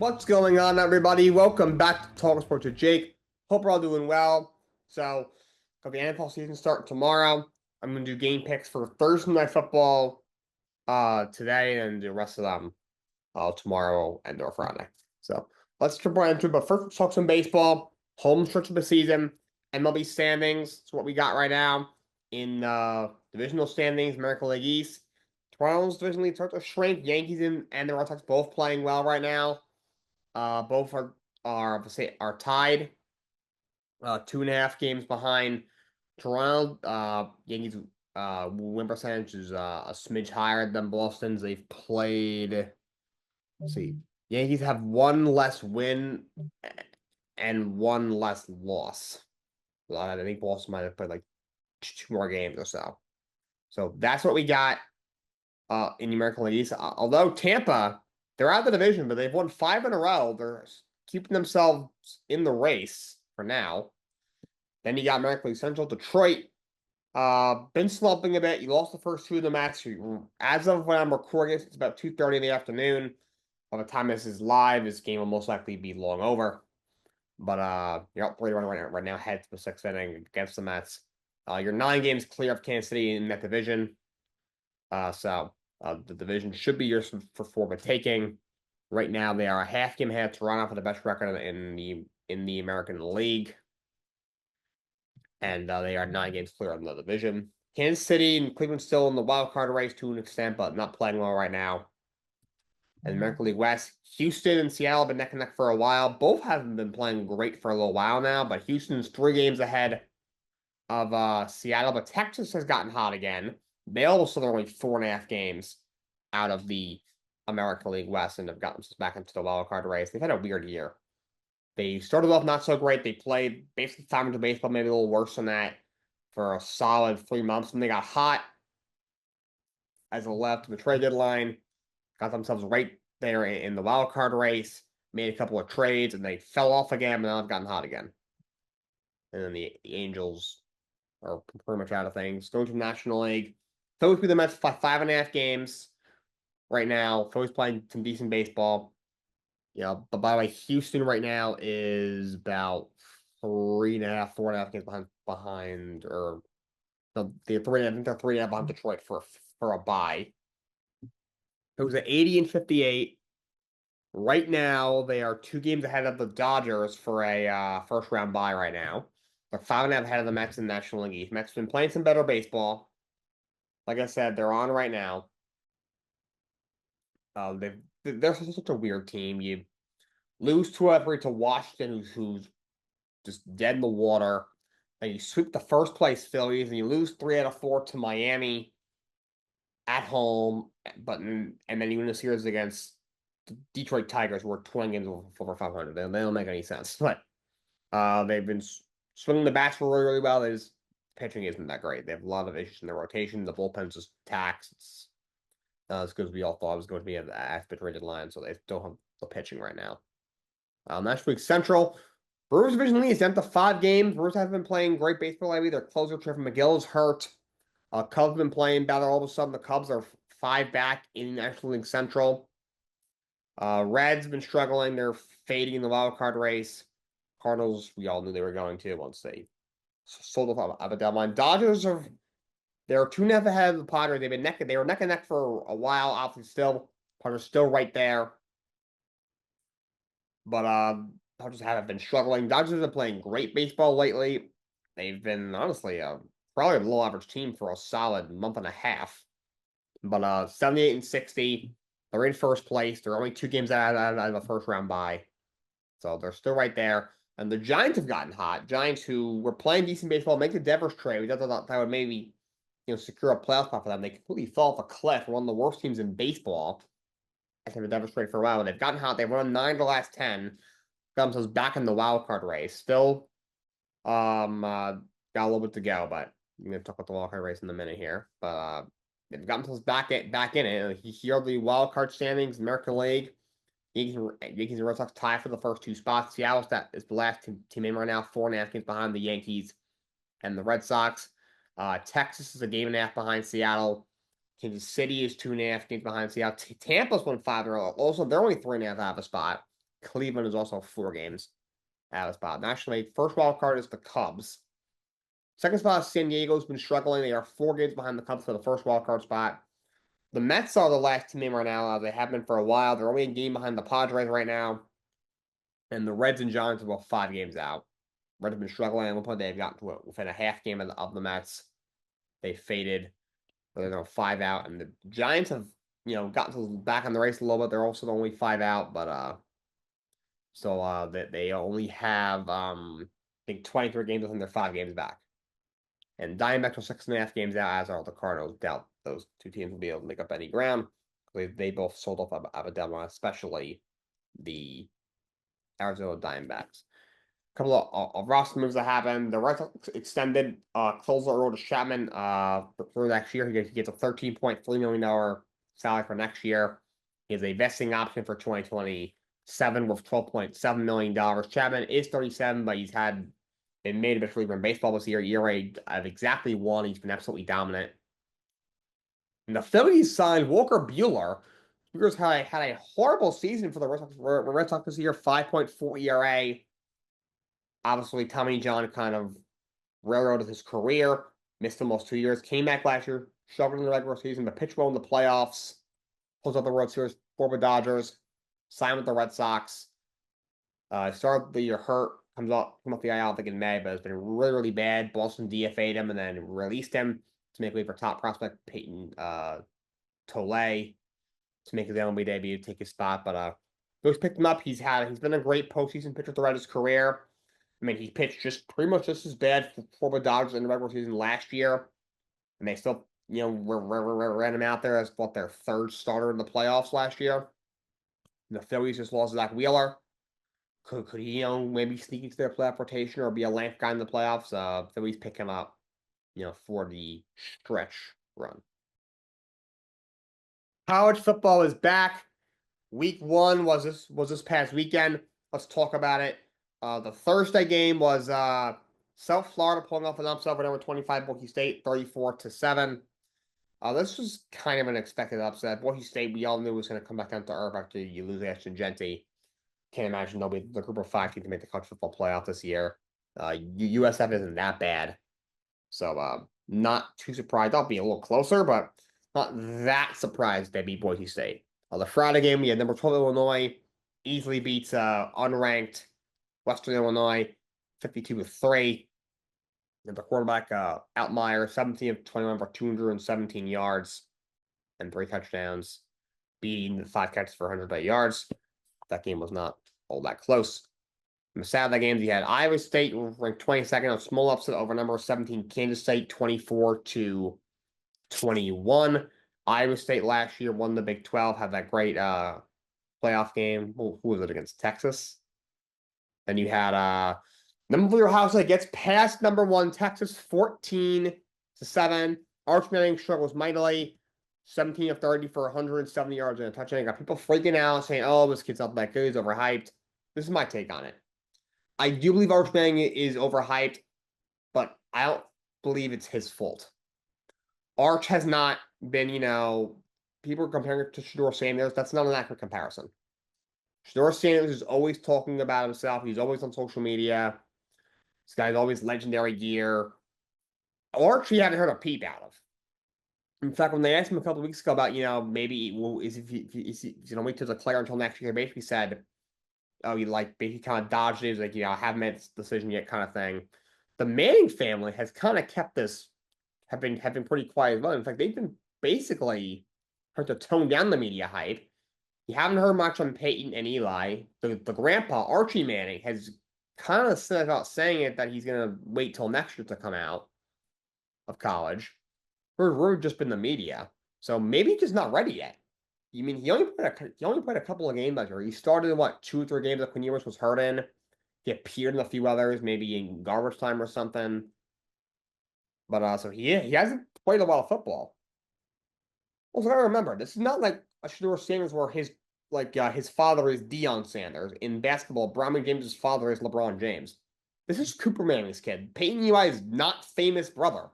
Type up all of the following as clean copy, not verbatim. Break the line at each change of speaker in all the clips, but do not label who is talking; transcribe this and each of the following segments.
What's going on, everybody? Welcome back to Talking Sports with Jake. Hope we're all doing well. Got the NFL season starting tomorrow. I'm going to do game picks for Thursday Night Football today and the rest of them tomorrow and or Friday. So, let's jump right into it. But first, let's talk some baseball. Home stretch of the season. MLB standings. It's what we got right now in divisional standings, American League East. Toronto's division lead starts to shrink. Yankees and the Red Sox both playing well right now. Both are tied. 2.5 games behind Toronto. Yankees win percentage is a smidge higher than Boston's. They've played. Let's see. Yankees have one less win and one less loss. I think Boston might have played like 2 more games or so. So that's what we got in the American League East. Although Tampa, they're out of the division, but they've won 5 in a row. They're keeping themselves in the race for now. Then you got American League Central. Detroit, been slumping a bit. You lost the first 2 of the match. As of when I'm recording this, it's about 2:30 in the afternoon. By the time this is live, this game will most likely be long over. But you're up 3-1 right now, head to the 6th inning against the Mets. You're 9 games clear of Kansas City in that division. The division should be yours for the taking. Right now, they are a half game ahead of Toronto for the best record in the American League, and they are 9 games clear of the division. Kansas City and Cleveland still in the wild card race to an extent, but not playing well right now. And American League West, Houston and Seattle have been neck and neck for a while. Both haven't been playing great for a little while now, but Houston's 3 games ahead of Seattle. But Texas has gotten hot again. They also are only 4.5 games out of the American League West and have gotten themselves back into the wild card race. They've had a weird year. They started off not so great. They played basically time into baseball, maybe a little worse than that, for a solid 3 months. And they got hot as a left to the trade deadline, got themselves right there in the wild card race, made a couple of trades, and they fell off again, and now they've gotten hot again. And then the Angels are pretty much out of things. Going to the National League. Phillies beat the Mets by 5.5 games right now. Phillies playing some decent baseball. Yeah, but by the way, Houston right now is about 3.5, 4.5 games behind, or they're 3. I think they're 3.5 behind Detroit for a bye. It was at 80 and 58. Right now, they are 2 games ahead of the Dodgers for a first round bye right now. They're 5.5 ahead of the Mets in the National League East. Mets have been playing some better baseball. Like I said, they're on right now. They're such a weird team. You lose 2-3 to Washington, who's just dead in the water. And you sweep the first place Phillies, and you lose 3 out of 4 to Miami at home. And then you win a series against the Detroit Tigers, who are 20 games over 500. They don't make any sense. But they've been swinging the bats really, really well. His pitching isn't that great. They have a lot of issues in their rotation. The bullpen's just taxed. It's as good as we all thought it was going to be at the aspect rated line, so they don't have the pitching right now. National League Central, Brewers division lead is down to 5 games. Brewers haven't been playing great baseball lately. Their closer, Trevor McGill, is hurt. Cubs have been playing better. All of a sudden, the Cubs are 5 back in National League Central. Reds have been struggling. They're fading in the wild card race. Cardinals, we all knew they were going to once they sold off a deadline. Dodgers are they're 2.5 ahead of the Padres. They were neck and neck for a while. Obviously, still Padres still right there, but Dodgers haven't been struggling. Dodgers have been playing great baseball lately. They've been honestly probably a below average team for a solid month and a half. But 78 and 60, they're in first place. They're only 2 games out of the first round bye, so they're still right there. And the Giants have gotten hot. Giants, who were playing decent baseball, make the Devers trade. We thought that would maybe secure a playoff spot for them. They completely fall off a cliff. One of the worst teams in baseball. I think the Devils trade for a while. And they've gotten hot. They've won 9 of the last 10. Got themselves back in the wild card race. Still, got a little bit to go, but I'm going to talk about the wild card race in a minute here. But they've got themselves back in it. Here are the wild card standings, American League. Yankees and Red Sox tie for the first 2 spots. Seattle's that is the last team in right now, 4.5 games behind the Yankees and the Red Sox. Texas is a game and a half behind Seattle. Kansas City is 2.5 games behind Seattle. Tampa's won 5 in a row. Also, they're only 3.5 out of a spot. Cleveland is also 4 games out of spot. National League, first wild card is the Cubs. Second spot is San Diego's been struggling. They are 4 games behind the Cubs for the first wild card spot. The Mets are the last team in right now. They have been for a while. They're only a game behind the Padres right now. And the Reds and Giants are about 5 games out. Reds have been struggling. At one point, they've gotten to within a half game of the Mets. They faded. They're now 5 out. And the Giants have, gotten back on the race a little bit. They're also only 5 out, but they only have I think 23 games within their 5 games back. And Diamondbacks are 6.5 games out, as are the Cardinals. Doubt those 2 teams will be able to make up any ground. They both sold off of a deadline, especially the Arizona Diamondbacks. A couple of roster moves that happened. The Red Sox extended closer Aroldis Chapman for next year. He gets a $13.3 million salary for next year. He has a vesting option for 2027 worth $12.7 million. Chapman is 37, but he's been made a bit reliever in baseball this year. ERA of exactly 1. He's been absolutely dominant. And the Phillies signed Walker Buehler. Buehler's had a horrible season for the Red Sox this year, 5.4 ERA. Obviously, Tommy John kind of railroaded his career, missed almost 2 years, came back last year, struggled in the regular season, but pitched well in the playoffs, pulls out the World Series for the Dodgers, signed with the Red Sox. Started the year hurt, comes off the IL, I think in May, but it's been really, really bad. Boston DFA'd him and then released him to make way for top prospect Peyton Tolay to make his MLB debut, take his spot. But Bush picked him up. He's been a great postseason pitcher throughout his career. I mean, he pitched pretty much just as bad for the Dodgers in the regular season last year, and they still, ran him out there as their 3rd starter in the playoffs last year. And the Phillies just lost Zach Wheeler. Could he, maybe sneak into their playoff rotation or be a length guy in the playoffs? Phillies pick him up, for the stretch run. College football is back. Week 1 was this past weekend. Let's talk about it. The Thursday game was South Florida pulling off an upset over number 25 Boise State, 34-7. This was kind of an expected upset. Boise State, we all knew was going to come back down to earth after you lose Ashton Genty. Can't imagine they'll be the group of 5 team to make the college football playoff this year. USF isn't that bad, so not too surprised. I'll be a little closer, but not that surprised they beat Boise State. The Friday game, we had number 12 Illinois easily beats unranked Western Illinois 52-3. And the quarterback Outmire 17 of 21 for 217 yards and 3 touchdowns, beating the 5 catches for 108 yards. That game was not all that close. On the Saturday games, you had Iowa State ranked 22nd, a small upset over number 17 Kansas State, 24-21. Iowa State last year won the Big 12, had that great playoff game. Who was it against? Texas. Then you had number 3 Ohio State gets past number 1 Texas, 14-7. Arch Manning struggles mightily, 17 of 30 for 170 yards and a touchdown. Got people freaking out saying, "Oh, this kid's not that good. He's overhyped." This is my take on it. I do believe Arch Manning is overhyped, but I don't believe it's his fault. Arch has not been, people are comparing it to Shedeur Sanders. That's not an accurate comparison. Shedeur Sanders is always talking about himself. He's always on social media. This guy's always legendary gear. Arch, you haven't heard a peep out of. In fact, when they asked him a couple of weeks ago about, maybe is he going to wait to declare until next year, he basically said, "Oh, basically kind of dodged it. He's I haven't made this decision yet," kind of thing. The Manning family has kind of kept this, have been pretty quiet as well. In fact, they've been basically trying to tone down the media hype. You haven't heard much on Peyton and Eli. The grandpa, Archie Manning, has kind of said about saying it that he's going to wait till next year to come out of college. We're just been the media. So maybe he's just not ready yet. You mean he only played a couple of games last year. He started in 2 or 3 games that Quinn was hurt in. He appeared in a few others, maybe in garbage time or something. But so he hasn't played a lot of football. Also, gotta remember, this is not like a Shedeur Sanders where his father is Deion Sanders. In basketball, Bronny James' father is LeBron James. This is Cooper Manning's kid. Peyton Eli's not famous brother.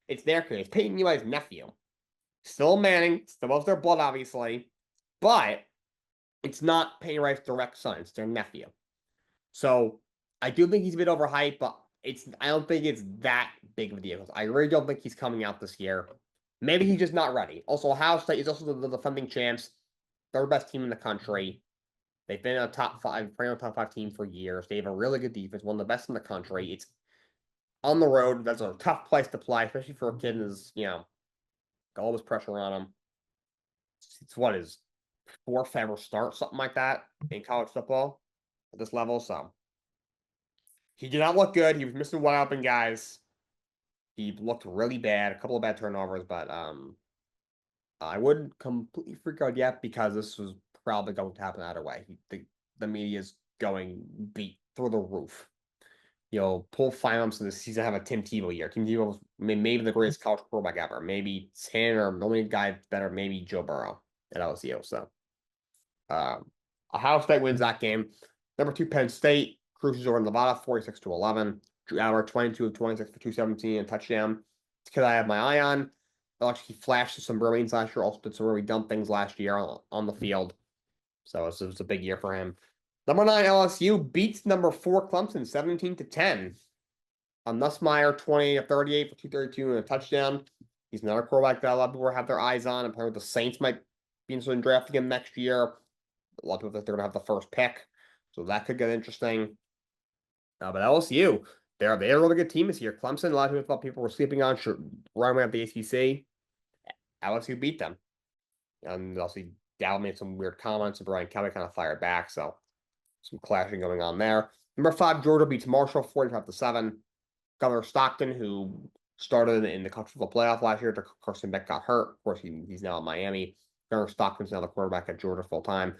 It's their kid. It's Peyton Eli's nephew. Still Manning, still loves their blood, obviously. But It's not Penny Rice's direct son; it's their nephew. So I do think he's a bit overhyped, but I don't think it's that big of a deal. I really don't think he's coming out this year. Maybe he's just not ready. Also, Ohio State is also the defending champs. They're the best team in the country. They've been a top five, playing a top five team for years. They have a really good defense, one of the best in the country. It's on the road. That's a tough place to play, especially for a kid who's, got all this pressure on him. It's what is fourth ever start, something like that, in college football at this level. So he did not look good. He was missing wide open guys. He looked really bad, a couple of bad turnovers, but I wouldn't completely freak out yet because this was probably going to happen either way. The media is going beat through the roof. Pull finals in the season, have a Tim Tebow year. Tim Tebow was maybe the greatest college quarterback ever. Maybe 10 or the only guy better, maybe Joe Burrow at LSU. So Ohio State wins that game. Number 2, Penn State cruises over Nevada 46-11. Drew Allar 22 of 26 for 217 and touchdown. It's a kid I have my eye on. Actually, he flashed some brilliance last year. Also did some really dumb things last year on the field. So it was a big year for him. Number 9, LSU beats number 4, Clemson 17-10. Nussmeier 20 of 38 for 232 and a touchdown. He's another quarterback that a lot of people have their eyes on. Apparently, the Saints might be interested in drafting him next year. A lot of people think they're going to have the first pick, so that could get interesting. But LSU, they're a really good team this year. Clemson, a lot of people thought people were sleeping on right away at the ACC. LSU beat them. And also, Dow made some weird comments, and Brian Kelly kind of fired back, so some clashing going on there. Number 5, Georgia beats Marshall 45-7. Governor Stockton, who started in the college football playoff last year, Carson Beck got hurt. Of course, he's now in Miami. Governor Stockton's now the quarterback at Georgia full time.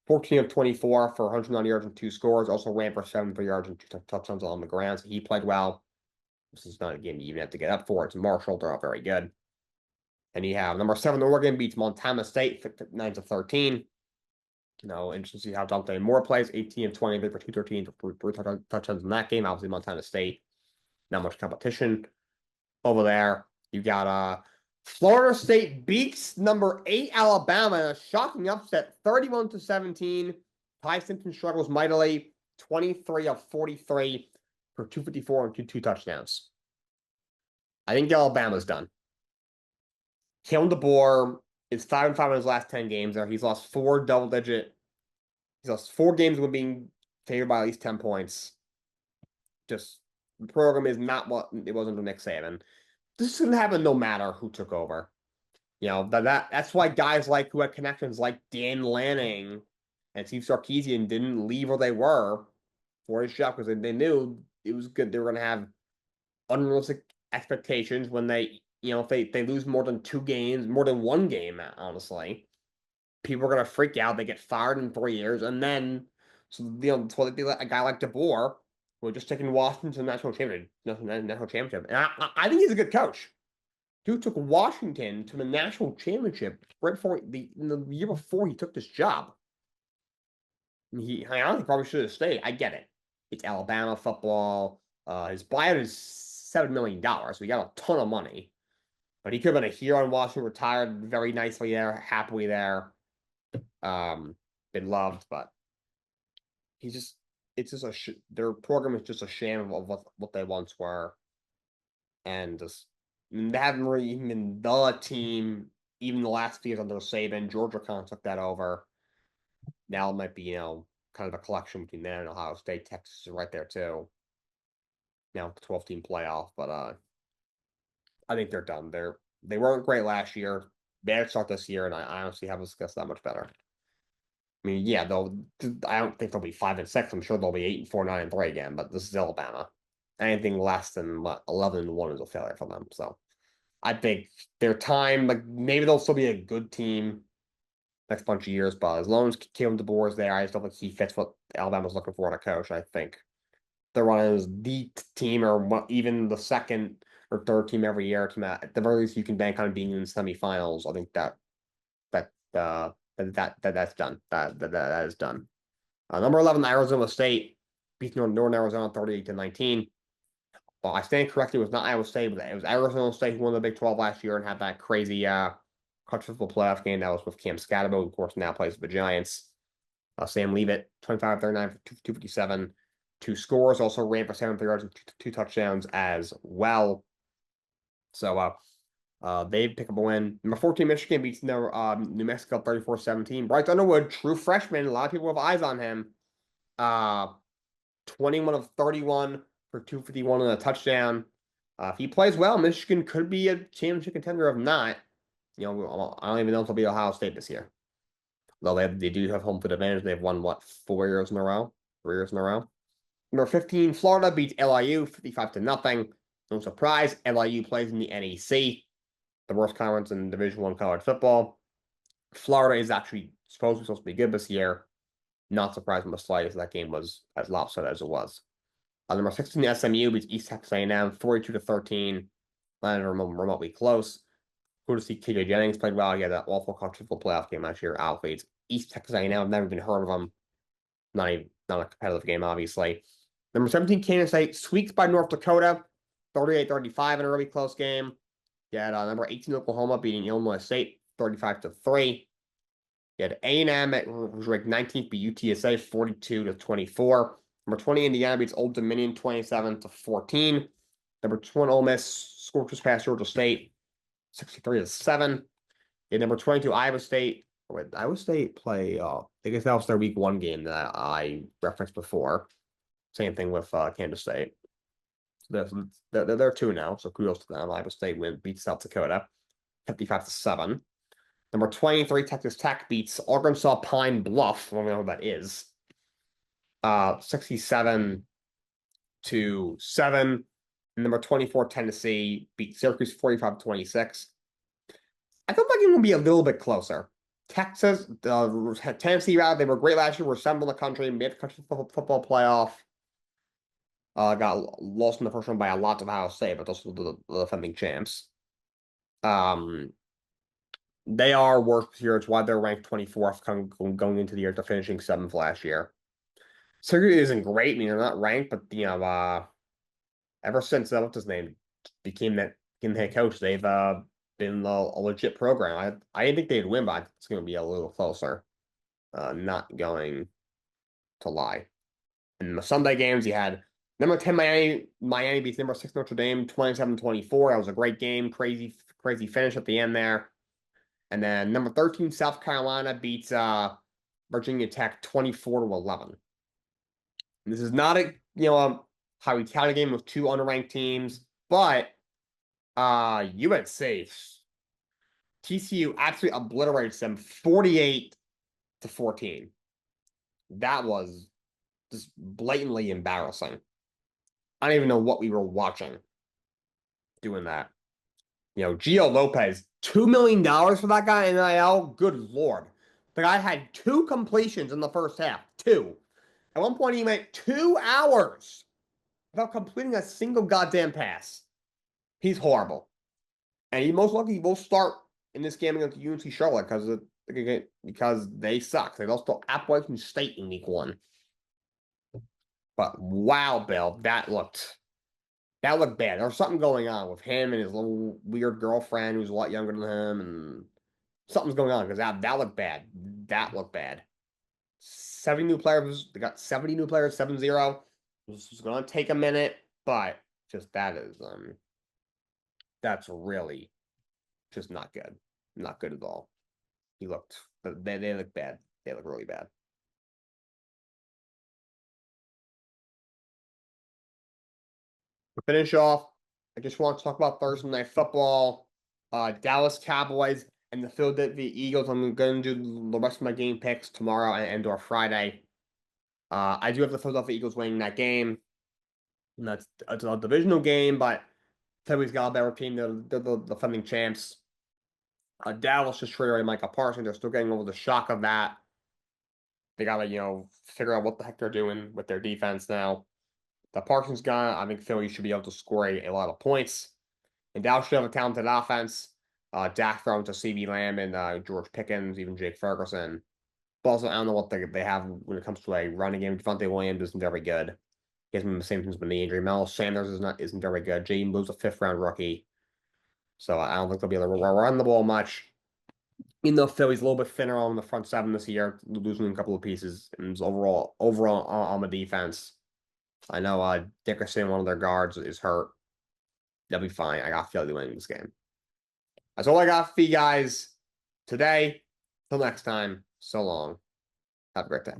14 of 24 for 190 yards and 2 scores. Also ran for 73 yards and 2 touchdowns on the ground. So he played well. This is not a game you even have to get up for. It's Marshall. They're all very good. And you have number 7, Oregon beats Montana State 9-13. Interesting to see how Dante Moore plays. 18 of 20 for 213 for 3 touchdowns in that game. Obviously, Montana State. Not much competition over there. You got Florida State beats number 8 Alabama in a shocking upset, 31-17. Ty Simpson struggles mightily, 23 of 43 for 254 and two touchdowns. I think Alabama's done. Kalen DeBoer is 5-5 in his last 10 games. There, he's lost 4 double-digit. He's lost 4 games with being favored by at least 10 points. Just the program is not what it was under Nick Saban. This is going to happen no matter who took over. That's why guys who had connections like Dan Lanning and Steve Sarkisian didn't leave where they were for his job because they knew it was good. They were going to have unrealistic expectations when if they lose more than 2 games, more than 1 game, honestly. People are going to freak out. They get fired in 3 years. And then, that's why they let a guy like DeBoer, who had just taken Washington to the national championship. And I think he's a good coach. Dude took Washington to the national championship right before the year before he took this job. I honestly probably should have stayed. I get it. It's Alabama football. His buyout is $7 million, so he got a ton of money. But he could have been a hero in Washington, retired very nicely there, happily there. Been loved, but their program is just a sham of what they once were. And they haven't really even been the team, even the last few years under Saban. Georgia kind of took that over. Now it might be, kind of a collection between them and Ohio State. Texas is right there too. Now the 12-team playoff, but I think they're done. They weren't great last year. Bad start this year, and I honestly haven't discussed that much better. I mean, yeah, I don't think they'll be 5-6. I'm sure they'll be 8-4, 9-3 again. But this is Alabama. Anything less than 11-1 is a failure for them. So I think their time, maybe they'll still be a good team next bunch of years. But as long as Kalen DeBoer is there, I just don't think he fits what Alabama's looking for in a coach. I think they're running as the team, or even the second or third team every year. At the very least, you can bank on being in the semifinals. I think that's done. That is done. Number 11, Arizona State beats Northern Arizona 38-19. Well, I stand corrected. It was not Iowa State, but it was Arizona State who won the Big 12 last year and had that crazy college football playoff game that was with Cam Scatterbo, who of course now plays for the Giants. Sam Leavitt, 25-39 for 257. 2 scores, also ran for 73 yards and two touchdowns as well. So they pick up a win. Number 14, Michigan beats New Mexico 34-17. Bryce Underwood, true freshman. A lot of people have eyes on him. 21 of 31 for 251 and a touchdown. If he plays well, Michigan could be a championship contender. If not, I don't even know if they'll be Ohio State this year. Though they do have home field advantage. They've won, 4 years in a row? 3 years in a row? Number 15, Florida beats LIU 55-0. No surprise, LIU plays in the NEC, the worst conference in Division I college football. Florida is actually supposed to be good this year. Not surprised in the slightest that game was as lopsided as it was. Number 16, SMU beats East Texas A&M 42-13. Landed remotely close. Cool to see KJ Jennings played well. He had that awful college football playoff game last year. Athletes. East Texas A&M, I've never even heard of them. Not a competitive game, obviously. Number 17, Kansas State squeaks by North Dakota, 38-35 in a really close game. You had number 18, Oklahoma beating Illinois State, 35-3. You had A&M, who's ranked 19th, beat UTSA, 42-24. Number 20, Indiana beats Old Dominion, 27-14. Number 20, Ole Miss scorches past Georgia State, 63-7. And number 22, Iowa State. Iowa State play, I guess that was their week 1 game that I referenced before. Same thing with Kansas State. So they're 2 now, so kudos to them. Iowa State beats South Dakota, 55-7. Number 23, Texas Tech beats Arkansas Pine Bluff. I don't know what that is. 67-7. And number 24, Tennessee beat Syracuse 45-26. I thought that game would be a little bit closer. Tennessee, rather, they were great last year, were 7th in the country, made the country football playoff. Got lost in the first round by a lot to Ohio State, but those were the defending champs. They are worse here. It's why they're ranked 24th going into the year to finishing 7th last year. Syracuse isn't great. I mean, they're not ranked, but ever since what's his name became the head coach, they've been a legit program. I didn't think they'd win, but it's going to be a little closer. Not going to lie. In the Sunday games, you had number 10 Miami beats number 6 Notre Dame 27-24. That was a great game. Crazy finish at the end there. And then number 13 South Carolina beats Virginia Tech 24-11. And this is not a highly touted game with 2 underranked teams, but UNC TCU absolutely obliterates them 48-14. That was just blatantly embarrassing. I don't even know what we were watching doing that. Gio Lopez, $2 million for that guy in NIL? Good Lord. The guy had 2 completions in the first half. 2. At one point, he went 2 hours without completing a single goddamn pass. He's horrible. And he most likely will start in this game against UNC Charlotte because they suck. They lost to Appalachian State in week 1. But wow, Bill, that looked bad. There was something going on with him and his little weird girlfriend who's a lot younger than him, and something's going on because that looked bad. That looked bad. 70 new players. They got 70 new players, 7-0. This is going to take a minute, but just that's really just not good. Not good at all. They look bad. They look really bad. To finish off, I just want to talk about Thursday Night Football. Dallas Cowboys and the Philadelphia Eagles. I'm going to do the rest of my game picks tomorrow and or Friday. I do have the Philadelphia Eagles winning that game. And it's a divisional game, but Philly's got a better team. They're the defending champs. Dallas just traded away Micah Parsons. They're still getting over the shock of that. They got to, figure out what the heck they're doing with their defense now. The Parsons gone. I think Philly should be able to score a lot of points. And Dallas should have a talented offense. Dak thrown to CeeDee Lamb and George Pickens, even Jake Ferguson. But also, I don't know what they have when it comes to a running game. Devontae Williams isn't very good. He has been the same things with the injury. Mel Sanders isn't very good. Jaden Blue's a 5th-round rookie. So I don't think they'll be able to run the ball much. Even though Philly's a little bit thinner on the front seven this year, losing a couple of pieces, and overall on the defense. I know Dickerson, one of their guards, is hurt. They'll be fine. I got Philly winning this game. That's all I got for you guys today. Till next time, so long. Have a great day.